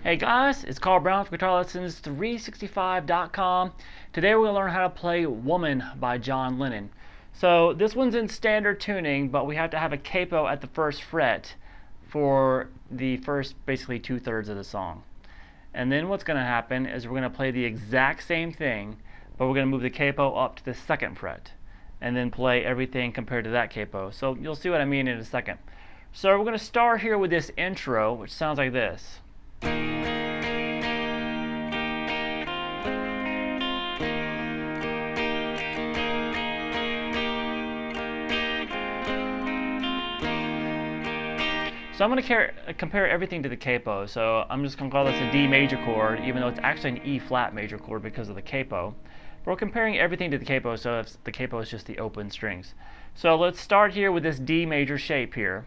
Hey guys, it's Carl Brown from GL365 Today we're going to learn how to play Woman by John Lennon. So this one's in standard tuning, but we have to have a capo at the first fret for the first basically 2/3 of the song. And then what's going to happen is we're going to play the exact same thing, but we're going to move the capo up to the second fret and then play everything compared to that capo. So you'll see what I mean in a second. So we're going to start here with this intro, which sounds like this. So I'm going to compare everything to the capo. So I'm just going to call this a D major chord, even though it's actually an E flat major chord because of the capo. But we're comparing everything to the capo, so if the capo is just the open strings. So let's start here with this D major shape here.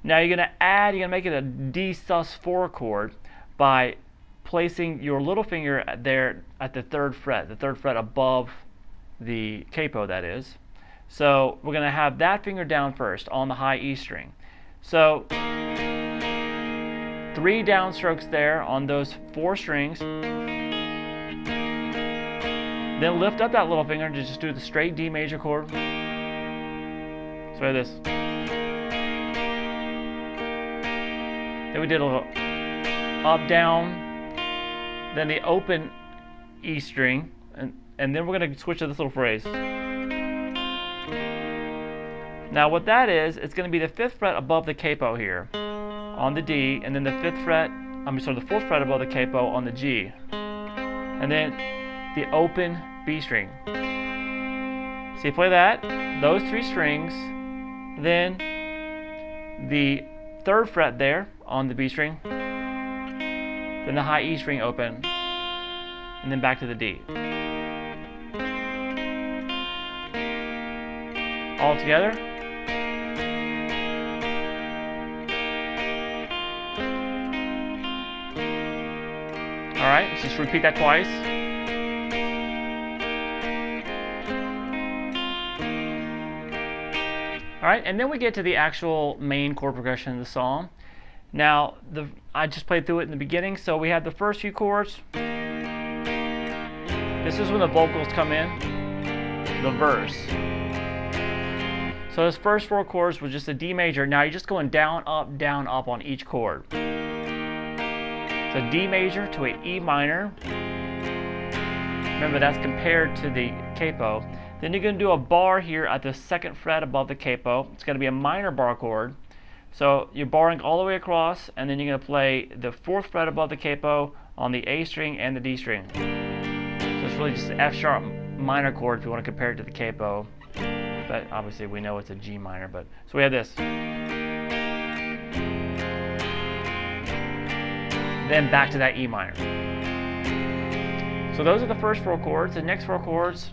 Now you're going to make it a D sus4 chord by placing your little finger there at the third fret above the capo, that is. So we're going to have that finger down first on the high E string. So 3 downstrokes there on those 4 strings. Then lift up that little finger and just do the straight D major chord. So this. Then we did a little up, down, then the open E string, and then we're going to switch to this little phrase. Now what that is, it's going to be the 5th fret above the capo here on the D, and then the 4th fret above the capo on the G, and then the open B string. So you play that, those 3 strings, then the 3rd fret there on the B string, then the high E string open, and then back to the D. All together. Alright, let's just repeat that twice. Alright, and then we get to the actual main chord progression of the song. Now, I just played through it in the beginning, so we have the first few chords. This is when the vocals come in, the verse. So those first 4 chords was just a D major. Now you're just going down, up on each chord. So D major to a E minor. Remember, that's compared to the capo. Then you're going to do a bar here at the 2nd fret above the capo. It's going to be a minor bar chord. So you're barring all the way across, and then you're going to play the 4th fret above the capo on the A string and the D string. So it's really just an F sharp minor chord if you want to compare it to the capo. But obviously we know it's a G minor. So we have this. Then back to that E minor. So those are the first 4 chords. The next 4 chords.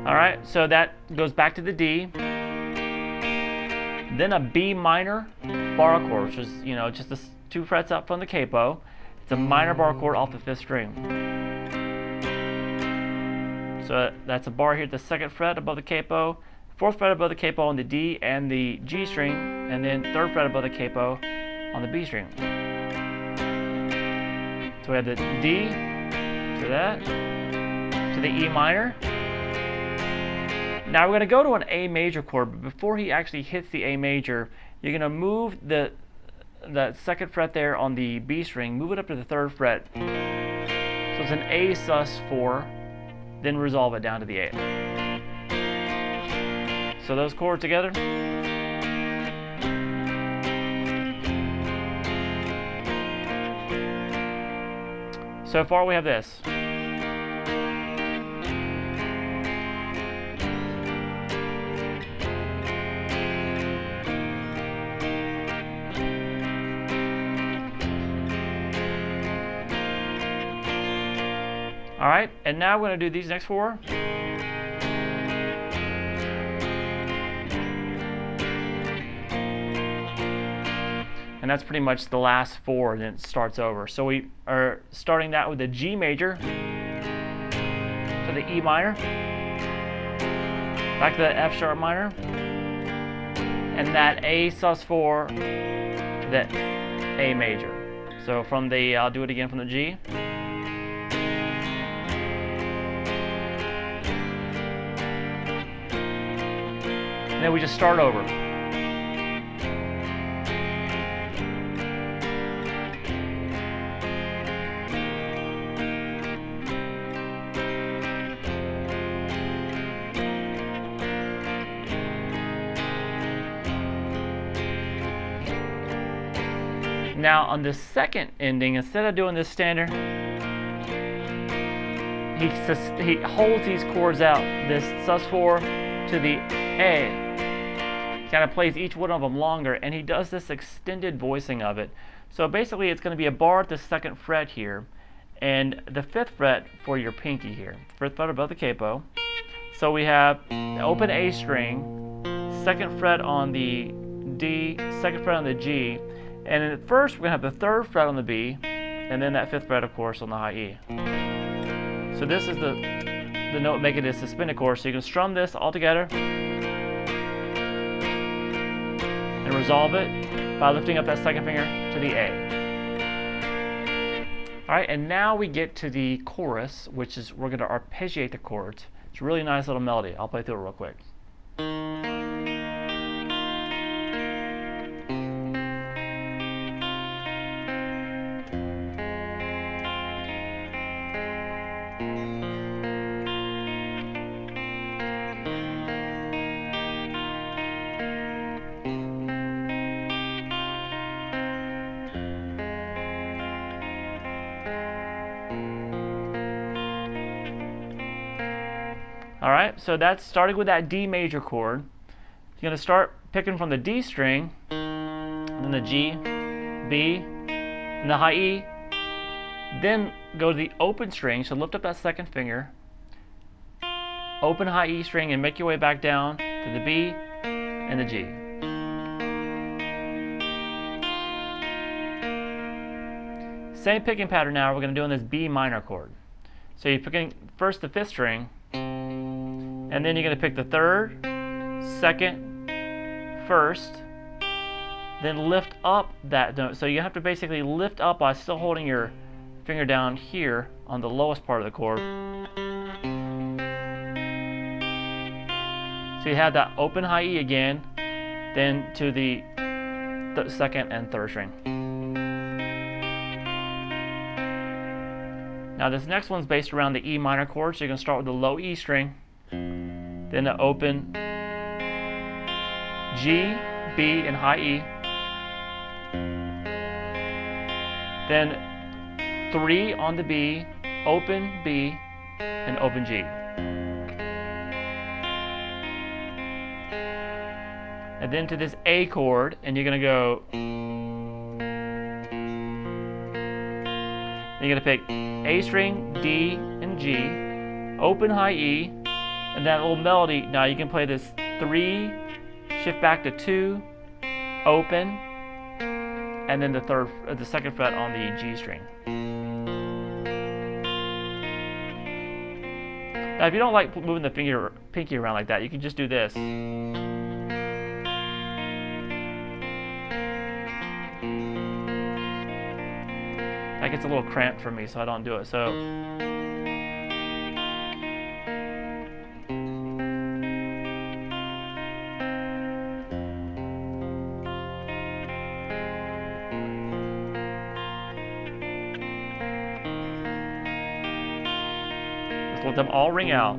Alright, so that goes back to the D. Then a B minor bar chord, which is, just the 2 frets up from the capo. It's a minor bar chord off the 5th string. So that's a bar here at the 2nd fret above the capo, 4th fret above the capo on the D and the G string, and then 3rd fret above the capo on the B string. So we have the D to that, to the E minor. Now we're going to go to an A major chord, but before he actually hits the A major, you're going to move that 2nd fret there on the B string, move it up to the 3rd fret. So it's an A sus4, then resolve it down to the A. So those chords together. So far we have this. Alright, and now we're going to do these next 4. And that's pretty much the last 4, and then it starts over. So we are starting that with a G major to the E minor, back to the F sharp minor, and that A sus4 to the A major. So from the, I'll do it again from the G. And then we just start over. Now on the second ending, instead of doing this standard, he holds these chords out, this sus4 to the A. Kind of plays each one of them longer, and he does this extended voicing of it. So basically it's going to be a bar at the 2nd fret here, and the 5th fret for your pinky here. 5th fret above the capo. So we have the open A string, 2nd fret on the D, 2nd fret on the G, and at first we're going to have the 3rd fret on the B, and then that 5th fret, of course, on the high E. So this is the note making this suspended chord. So you can strum this all together and resolve it by lifting up that 2nd finger to the A. Alright, and now we get to the chorus, which is we're going to arpeggiate the chords. It's a really nice little melody. I'll play through it real quick. Alright, so that's starting with that D major chord. You're going to start picking from the D string, then the G, B, and the high E. Then go to the open string, so lift up that 2nd finger, open high E string, and make your way back down to the B and the G. Same picking pattern now we're going to do on this B minor chord. So you're picking first the 5th string, and then you're going to pick the 3rd, 2nd, 1st, then lift up that note. So you have to basically lift up by still holding your finger down here on the lowest part of the chord. So you have that open high E again, then to the 2nd and 3rd string. Now this next one's based around the E minor chord, so you're going to start with the low E string, then the open G, B, and high E, then 3 on the B, open B, and open G. And then to this A chord, and you're going to go, you're going to pick A string, D, and G, open high E, and that little melody. Now you can play this 3, shift back to 2, open, and then the 2nd fret on the G string. Now if you don't like moving the pinky around like that, you can just do this. That gets a little cramped for me, so I don't do it. So just let them all ring out.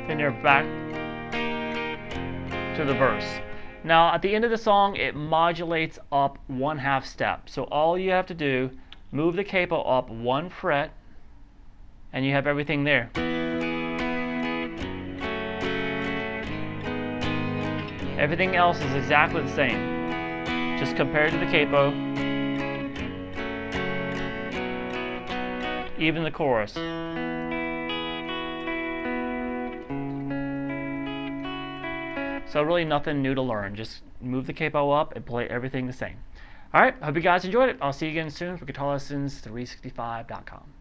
Then you're back to the verse. Now at the end of the song it modulates up 1/2 step. So all you have to do, move the capo up 1 fret and you have everything there. Everything else is exactly the same, just compared to the capo, even the chorus. So really nothing new to learn. Just move the capo up and play everything the same. Alright, hope you guys enjoyed it. I'll see you again soon for GuitarLessons365.com.